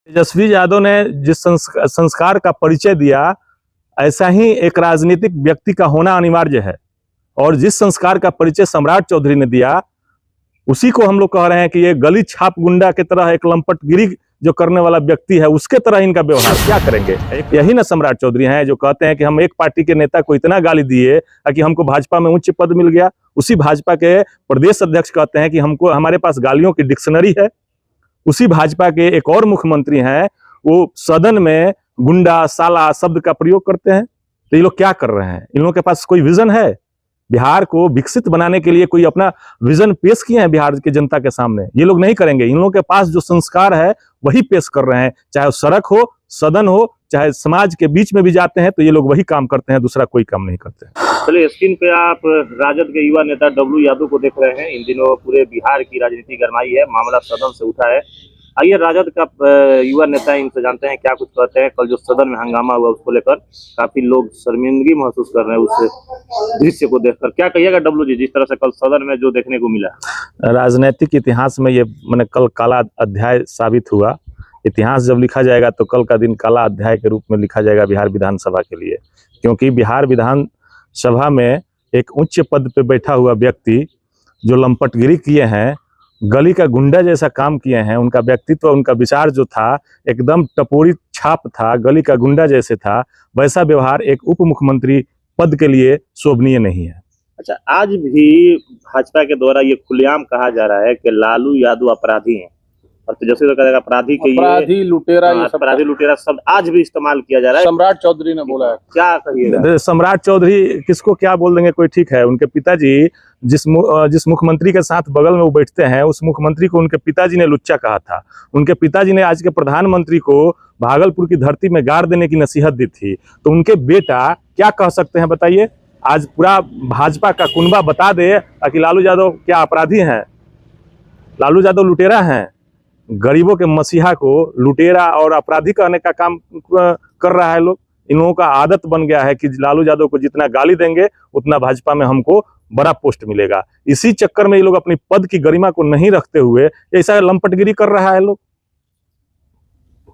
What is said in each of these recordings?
तेजस्वी यादव ने जिस संस्कार का परिचय दिया, ऐसा ही एक राजनीतिक व्यक्ति का होना अनिवार्य है। और जिस संस्कार का परिचय सम्राट चौधरी ने दिया, उसी को हम लोग कह रहे हैं कि ये गली छाप गुंडा की तरह एक लंपटगिरी जो करने वाला व्यक्ति है, उसके तरह इनका व्यवहार क्या करेंगे। यही ना सम्राट चौधरी हैं जो कहते हैं कि हम एक पार्टी के नेता को इतना गाली दिए कि हमको भाजपा में उच्च पद मिल गया। उसी भाजपा के प्रदेश अध्यक्ष कहते हैं कि हमारे पास गालियों की डिक्शनरी है। उसी भाजपा के एक और मुख्यमंत्री हैं, वो सदन में गुंडा साला शब्द का प्रयोग करते हैं। तो ये लोग क्या कर रहे हैं? इन लोगों के पास कोई विजन है? बिहार को विकसित बनाने के लिए कोई अपना विजन पेश किए हैं बिहार की जनता के सामने? ये लोग नहीं करेंगे। इन लोगों के पास जो संस्कार है वही पेश कर रहे हैं। चाहे वो सड़क हो, सदन हो, चाहे समाज के बीच में भी जाते हैं तो ये लोग वही काम करते हैं, दूसरा कोई काम नहीं करते। चलिए, स्क्रीन पे आप राजद के युवा नेता डब्लू यादव को देख रहे हैं। इन दिनों पूरे बिहार की राजनीति गरमाई है, मामला सदन से उठा है। आइए राजद का युवा नेता इनसे जानते हैं क्या कुछ कहते हैं। कल जो सदन में हंगामा हुआ उसको लेकर काफी लोग शर्मिंदगी महसूस कर रहे हैं उस दृश्य को देखकर। क्या कहिएगा डब्लू जी, जिस तरह से कल सदन में जो देखने को मिला? राजनीतिक इतिहास में ये मैंने कल काला अध्याय साबित हुआ। इतिहास जब लिखा जाएगा तो कल का दिन काला अध्याय के रूप में लिखा जाएगा बिहार विधानसभा के लिए। क्योंकि बिहार विधानसभा में एक उच्च पद पे बैठा हुआ व्यक्ति जो लंपटगिरी किए हैं, गली का गुंडा जैसा काम किए हैं, उनका व्यक्तित्व, उनका विचार जो था एकदम टपोरी छाप था, गली का गुंडा जैसे था, वैसा व्यवहार एक उप मुख्यमंत्री पद के लिए शोभनीय नहीं है। अच्छा, आज भी भाजपा के द्वारा ये खुलेआम कहा जा रहा है कि लालू यादव अपराधी हैं और तेजस्वी तो कहेगा अपराधी के अपराधी लुटेरा, अपराधी लुटेरा शब्द आज भी इस्तेमाल किया जा रहा है। सम्राट चौधरी ने बोला है। क्या कहिएगा? सम्राट चौधरी किसको क्या बोल देंगे, कोई ठीक है। उनके पिताजी जिस मुख्यमंत्री के साथ बगल में वो बैठते हैं, उस मुख्यमंत्री को उनके पिताजी ने लुच्चा कहा था। उनके पिताजी ने आज के प्रधानमंत्री को भागलपुर की धरती में गाड़ देने की नसीहत दी थी। तो उनके बेटा क्या कह सकते हैं बताइए? आज पूरा भाजपा का कुनबा बता दे कि लालू यादव क्या अपराधी हैं, लालू यादव लुटेरा हैं। गरीबों के मसीहा को लुटेरा और अपराधी कहने का काम कर रहा है लोग। इन लोगों का आदत बन गया है कि लालू यादव को जितना गाली देंगे उतना भाजपा में हमको बड़ा पोस्ट मिलेगा। इसी चक्कर में ये लोग अपनी पद की गरिमा को नहीं रखते हुए ऐसा लंपटगिरी कर रहा है लोग।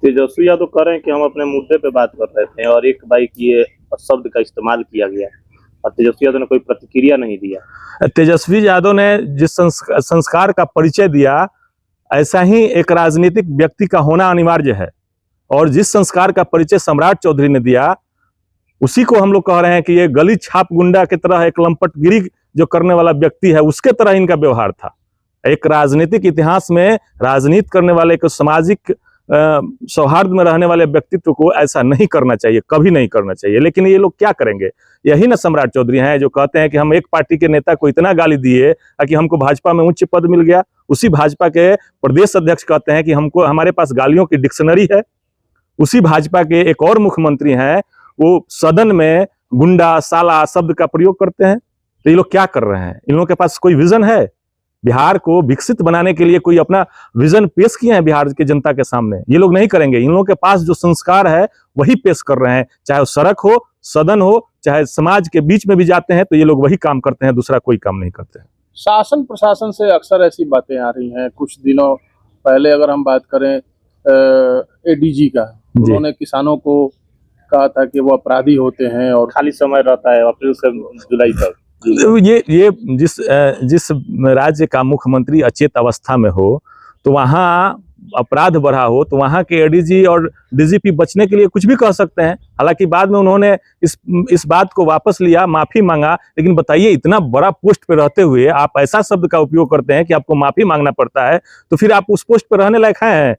तेजस्वी यादव कह रहे हैं कि हम अपने मुद्दे पे बात कर रहे थे और एक बाइक ये शब्द का इस्तेमाल किया गया और तेजस्वी यादव ने कोई प्रतिक्रिया नहीं दिया। तेजस्वी यादव ने जिस संस्कार का परिचय दिया, ऐसा ही एक राजनीतिक व्यक्ति का होना अनिवार्य है। और जिस संस्कार का परिचय सम्राट चौधरी ने दिया, उसी को हम लोग कह रहे हैं कि ये गली छाप गुंडा की तरह एक लंपटगिरी जो करने वाला व्यक्ति है, उसके तरह इनका व्यवहार था। एक राजनीतिक इतिहास में राजनीति करने वाले को, सामाजिक सौहार्द में रहने वाले व्यक्तित्व को ऐसा नहीं करना चाहिए, कभी नहीं करना चाहिए। लेकिन ये लोग क्या करेंगे? यही ना सम्राट चौधरी हैं जो कहते हैं कि हम एक पार्टी के नेता को इतना गाली दिए कि हमको भाजपा में उच्च पद मिल गया। उसी भाजपा के प्रदेश अध्यक्ष कहते हैं कि हमारे पास गालियों की डिक्शनरी है। उसी भाजपा के एक और मुख्यमंत्री हैं, वो सदन में गुंडा साला शब्द का प्रयोग करते हैं। तो ये लोग क्या कर रहे हैं? इन लोगों के पास कोई विजन है? बिहार को विकसित बनाने के लिए कोई अपना विजन पेश किए हैं बिहार की जनता के सामने? ये लोग नहीं करेंगे। इन लोगों के पास जो संस्कार है वही पेश कर रहे हैं। चाहे वो सड़क हो, सदन हो, चाहे समाज के बीच में भी जाते हैं तो ये लोग वही काम करते हैं, दूसरा कोई काम नहीं करते हैं। शासन प्रशासन से अक्सर ऐसी बातें आ रही हैं। कुछ दिनों पहले अगर हम बात करें एडीजी का, उन्होंने किसानों को कहा था कि वो अपराधी होते हैं और खाली समय रहता है अप्रैल से जुलाई तक। ये जिस राज्य का मुख्यमंत्री अचेत अवस्था में हो तो वहाँ अपराध बढ़ा हो तो वहाँ के एडीजी और डीजीपी बचने के लिए कुछ भी कह सकते हैं। हालांकि बाद में उन्होंने इस बात को वापस लिया, माफी मांगा। लेकिन बताइए, इतना बड़ा पोस्ट पे रहते हुए आप ऐसा शब्द का उपयोग करते हैं कि आपको माफी मांगना पड़ता है, तो फिर आप उस पोस्ट पे रहने लायक हैं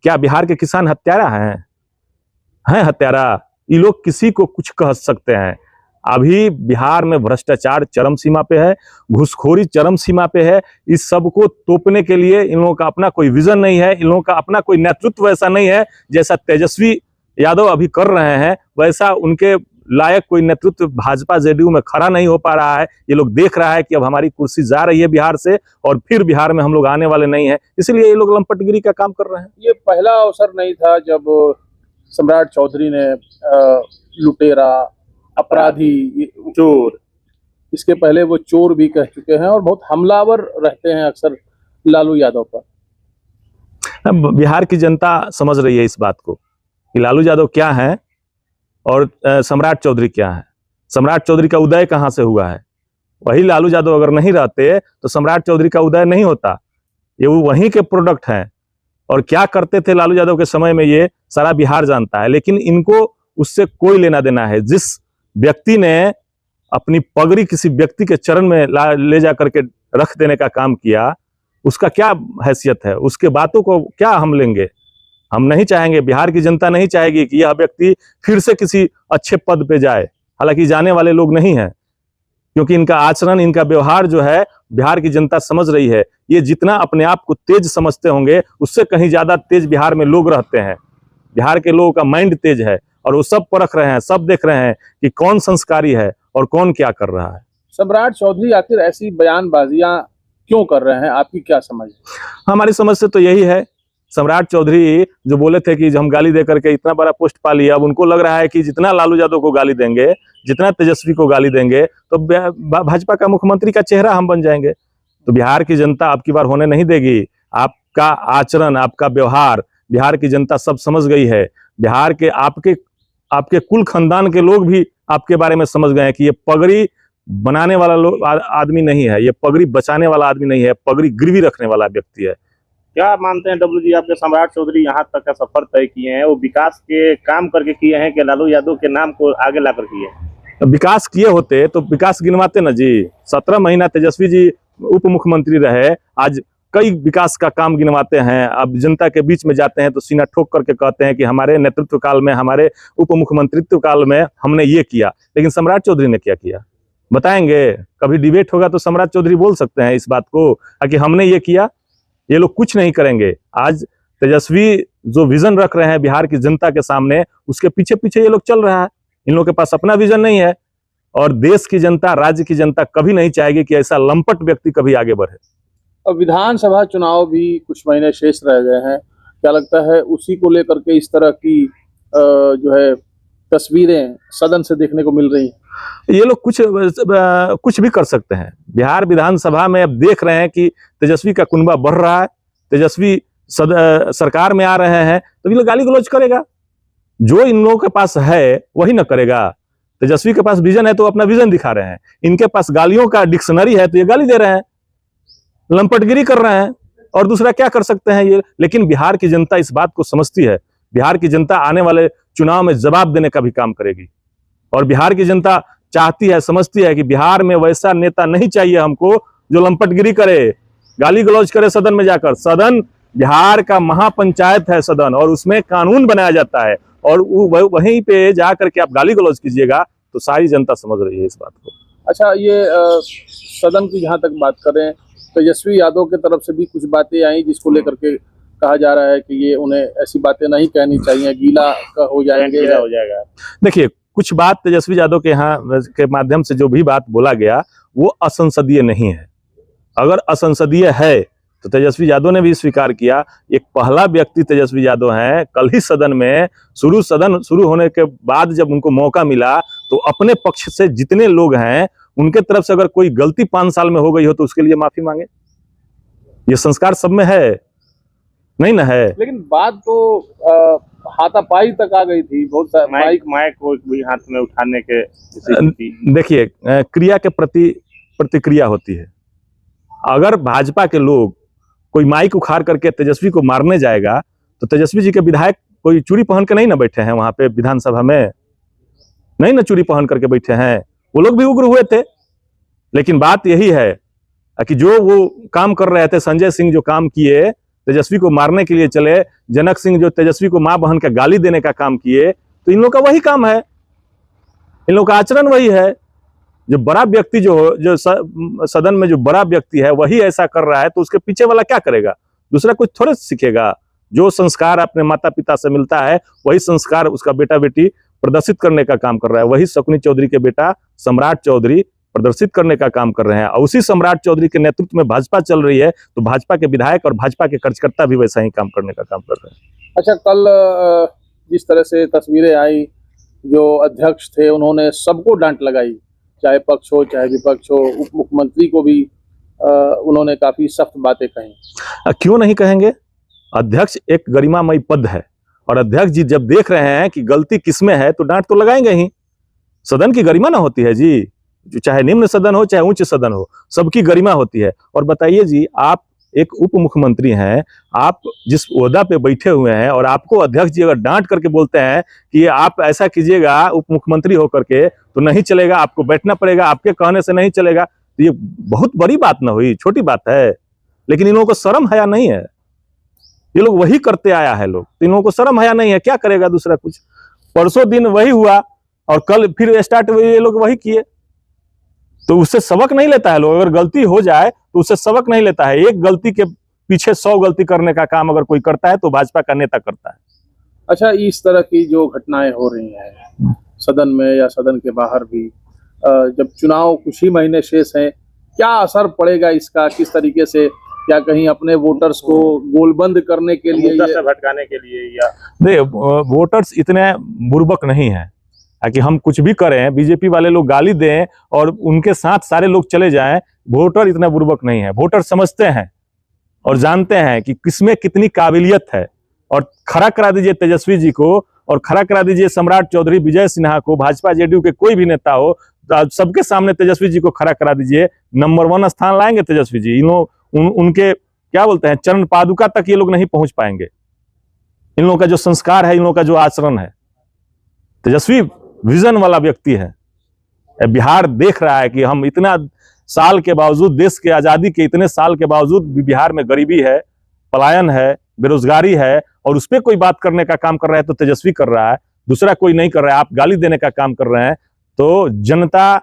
क्या? बिहार के किसान हत्यारा हैं हत्यारा? ये लोग किसी को कुछ कह सकते हैं। अभी बिहार में भ्रष्टाचार चरम सीमा पे है, घूसखोरी चरम सीमा पे है। इस सब को तोपने के लिए इन लोगों का अपना कोई विजन नहीं है, इन लोगों का अपना कोई नेतृत्व ऐसा नहीं है। जैसा तेजस्वी यादव अभी कर रहे हैं वैसा उनके लायक कोई नेतृत्व भाजपा जेडीयू में खड़ा नहीं हो पा रहा है। ये लोग देख रहा है कि अब हमारी कुर्सी जा रही है बिहार से और फिर बिहार में हम लोग आने वाले नहीं है, इसलिए ये लोग लंपटगिरी का काम कर रहे हैं। ये पहला अवसर नहीं था जब सम्राट चौधरी ने लुटेरा, अपराधी, चोर, इसके पहले वो चोर भी कह चुके हैं और बहुत हमलावर रहते हैं अक्सर लालू यादव पर। बिहार की जनता समझ रही है इस बात को कि लालू यादव क्या है और सम्राट चौधरी क्या है। सम्राट चौधरी का उदय कहाँ से हुआ है? वही लालू यादव अगर नहीं रहते तो सम्राट चौधरी का उदय नहीं होता। ये वो वहीं के प्रोडक्ट हैं। और क्या करते थे लालू यादव के समय में ये सारा बिहार जानता है, लेकिन इनको उससे कोई लेना देना है। जिस व्यक्ति ने अपनी पगड़ी किसी व्यक्ति के चरण में ले जा करके रख देने का काम किया, उसका क्या हैसियत है? उसके बातों को क्या हम लेंगे? हम नहीं चाहेंगे, बिहार की जनता नहीं चाहेगी कि यह व्यक्ति फिर से किसी अच्छे पद पे जाए। हालांकि जाने वाले लोग नहीं हैं, क्योंकि इनका आचरण, इनका व्यवहार जो है बिहार की जनता समझ रही है। ये जितना अपने आप को तेज समझते होंगे, उससे कहीं ज्यादा तेज बिहार में लोग रहते हैं। बिहार के लोगों का माइंड तेज है और वो सब परख रहे हैं, सब देख रहे हैं कि कौन संस्कारी है और कौन क्या कर रहा है। सम्राट चौधरी आखिर ऐसी बयानबाजियां क्यों कर रहे हैं, आपकी क्या समझ? हमारी समझ से तो यही है। सम्राट चौधरी जो बोले थे कि हम गाली दे करके इतना बड़ा पोस्ट पा लिया, अब उनको लग रहा है कि जितना लालू यादव को गाली देंगे, जितना तेजस्वी को गाली देंगे, तो भाजपा का मुख्यमंत्री का चेहरा हम बन जाएंगे। तो बिहार की जनता अब की बार होने नहीं देगी। आपका आचरण, आपका व्यवहार बिहार की जनता सब समझ गई है। बिहार के आपके कुल खानदान के लोग भी आपके बारे में समझ गए हैं कि ये पगड़ी बनाने वाला आदमी नहीं है, ये पगड़ी बचाने वाला आदमी नहीं है, पगड़ी गिरवी रखने वाला व्यक्ति है। क्या मानते हैं डब्लू जी, आपके सम्राट चौधरी यहाँ तक का सफर तय किए हैं, वो विकास के काम करके किए हैं कि लालू यादव के नाम को आगे ला कर किए हैं? विकास किए होते तो विकास गिनवाते ना जी। 17 महीना तेजस्वी जी उप मुख्यमंत्री रहे, आज कई विकास का काम गिनवाते हैं। अब जनता के बीच में जाते हैं तो सीना ठोक करके कहते हैं कि हमारे नेतृत्व काल में, हमारे उप मुख्यमंत्रित्व काल में हमने ये किया। लेकिन सम्राट चौधरी ने क्या किया बताएंगे? कभी डिबेट होगा तो सम्राट चौधरी बोल सकते हैं इस बात को कि हमने ये किया। ये लोग कुछ नहीं करेंगे। आज तेजस्वी जो विजन रख रहे हैं बिहार की जनता के सामने, उसके पीछे पीछे ये लोग चल रहा है। इन लोगों के पास अपना विजन नहीं है और देश की जनता, राज्य की जनता कभी नहीं चाहेगी कि ऐसा लंपट व्यक्ति कभी आगे बढ़े। अब विधानसभा चुनाव भी कुछ महीने शेष रह गए हैं, क्या लगता है उसी को लेकर के इस तरह की जो है तस्वीरें सदन से देखने को मिल रही हैं? ये लोग कुछ भी कर सकते हैं। बिहार विधानसभा में अब देख रहे हैं कि तेजस्वी का कुनबा बढ़ रहा है, तेजस्वी सरकार में आ रहे हैं, तो ये लोग गाली गलौज करेगा। जो इन लोगों के पास है वही न करेगा। तेजस्वी के पास विजन है तो अपना विजन दिखा रहे हैं, इनके पास गालियों का डिक्शनरी है तो ये गाली दे रहे हैं, लंपटगिरी कर रहे हैं। और दूसरा क्या कर सकते हैं ये? लेकिन बिहार की जनता इस बात को समझती है। बिहार की जनता आने वाले चुनाव में जवाब देने का भी काम करेगी। और बिहार की जनता चाहती है, समझती है कि बिहार में वैसा नेता नहीं चाहिए हमको जो लंपटगिरी करे, गाली गलौज करे सदन में जाकर। सदन बिहार का महापंचायत है सदन, और उसमें कानून बनाया जाता है, और वहीं पे जा करके आप गाली गलौज कीजिएगा तो सारी जनता समझ रही है इस बात को। अच्छा, ये सदन की जहां तक बात करें, तेजस्वी यादव की तरफ से भी कुछ बातें आई जिसको लेकर के कहा जा रहा है कि ये उन्हें ऐसी बातें नहीं कहनी चाहिए, गीला हो जाएगा। देखिए, कुछ बात तेजस्वी यादव के यहाँ के माध्यम से जो भी बात बोला गया वो असंसदीय नहीं है। अगर असंसदीय है तो तेजस्वी यादव ने भी स्वीकार किया। एक पहला व्यक्ति तेजस्वी यादव हैं। कल ही सदन में सदन शुरू होने के बाद जब उनको मौका मिला तो अपने पक्ष से जितने लोग हैं उनके तरफ से अगर कोई गलती 5 साल में हो गई हो तो उसके लिए माफी मांगे। ये संस्कार सब में है, नहीं ना है? लेकिन बात तो हाथापाई तक आ गई थी। बहुत माइक को भी हाथ में उठाने के। देखिए, क्रिया के प्रति प्रतिक्रिया होती है। अगर भाजपा के लोग कोई माइक उखाड़ करके तेजस्वी को मारने जाएगा तो तेजस्वी जी के विधायक कोई चूड़ी पहन के नहीं ना बैठे हैं वहां पे विधानसभा में, नहीं ना चूड़ी पहन करके बैठे हैं। वो लोग भी उग्र हुए थे। लेकिन बात यही है कि जो वो काम कर रहे थे, संजय सिंह जो काम किए, तेजस्वी को मारने के लिए चले, जनक सिंह जो तेजस्वी को मां बहन का गाली देने का काम किए, तो इन लोग का वही काम है, इन लोग का आचरण वही है। जो बड़ा व्यक्ति जो सदन में जो बड़ा व्यक्ति है वही ऐसा कर रहा है तो उसके पीछे वाला क्या करेगा? दूसरा कुछ थोड़े सीखेगा। जो संस्कार अपने माता पिता से मिलता है वही संस्कार उसका बेटा बेटी प्रदर्शित करने का काम कर रहा है। वही शकुनी चौधरी के बेटा सम्राट चौधरी प्रदर्शित करने का काम कर रहे हैं। और उसी सम्राट चौधरी के नेतृत्व में भाजपा चल रही है, तो भाजपा के विधायक और भाजपा के कार्यकर्ता भी वैसा ही काम करने का काम कर रहे हैं। अच्छा, कल जिस तरह से तस्वीरें आई, जो अध्यक्ष थे उन्होंने सबको डांट लगाई, चाहे पक्ष हो चाहे विपक्ष हो। उप मुख्यमंत्री को भी उन्होंने काफी सख्त बातें कही। क्यों नहीं कहेंगे? अध्यक्ष एक गरिमामय पद है, और अध्यक्ष जी जब देख रहे हैं कि गलती किसमें है तो डांट तो लगाएंगे ही। सदन की गरिमा ना होती है जी, चाहे निम्न सदन हो चाहे उच्च सदन हो, सबकी गरिमा होती है। और बताइए जी, आप एक उप मुख्यमंत्री हैं, आप जिस ओहदा पे बैठे हुए हैं, और आपको अध्यक्ष जी अगर डांट करके बोलते हैं कि आप ऐसा कीजिएगा उप मुख्यमंत्री होकर के तो नहीं चलेगा, आपको बैठना पड़ेगा, आपके कहने से नहीं चलेगा, तो ये बहुत बड़ी बात ना हुई, छोटी बात है। लेकिन इन लोगों को शर्म हया नहीं है, ये लोग वही करते आया है लोग, तो इन लोगों को शर्म हया नहीं है, क्या करेगा दूसरा कुछ। परसों दिन वही हुआ और कल फिर स्टार्ट हुए, ये लोग वही किए, तो उससे सबक नहीं लेता है लोग। अगर गलती हो जाए तो उससे सबक नहीं लेता है। एक गलती के पीछे 100 गलती करने का काम अगर कोई करता है तो भाजपा का नेता करता है। अच्छा, इस तरह की जो घटनाएं हो रही हैं सदन में या सदन के बाहर भी, जब चुनाव कुछ ही महीने शेष हैं, क्या असर पड़ेगा इसका? किस तरीके से, क्या कहीं अपने वोटर्स को गोलबंद करने के लिए, मुद्दा से भटकाने के लिए, या नहीं, वोटर्स इतने बुर्बक नहीं है कि हम कुछ भी करें, बीजेपी वाले लोग गाली दें और उनके साथ सारे लोग चले जाएं। वोटर इतना बुर्बक नहीं है, वोटर समझते हैं और जानते हैं कि किसमें कितनी काबिलियत है। और खड़ा करा दीजिए तेजस्वी जी को, और खड़ा करा दीजिए सम्राट चौधरी, विजय सिन्हा को, भाजपा जेडीयू के कोई भी नेता हो, तो सबके सामने तेजस्वी जी को खड़ा करा दीजिए, नंबर 1 स्थान लाएंगे तेजस्वी जी। इन लोग उनके क्या बोलते हैं, चरण पादुका तक ये लोग नहीं पहुंच पाएंगे। इन लोगों का जो संस्कार है, इन लोगों का जो आचरण है, तेजस्वी विजन वाला व्यक्ति है। बिहार देख रहा है कि हम इतना साल के बावजूद, देश के आजादी के इतने साल के बावजूद भी बिहार में गरीबी है, पलायन है, बेरोजगारी है, और उस पर कोई बात करने का काम कर रहा है तो तेजस्वी कर रहा है, दूसरा कोई नहीं कर रहा है। आप गाली देने का काम कर रहे हैं, तो जनता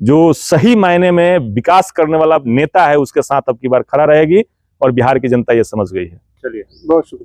जो सही मायने में विकास करने वाला नेता है उसके साथ अब की बार खड़ा रहेगी, और बिहार की जनता ये समझ गई है। चलिए, बहुत शुक्रिया।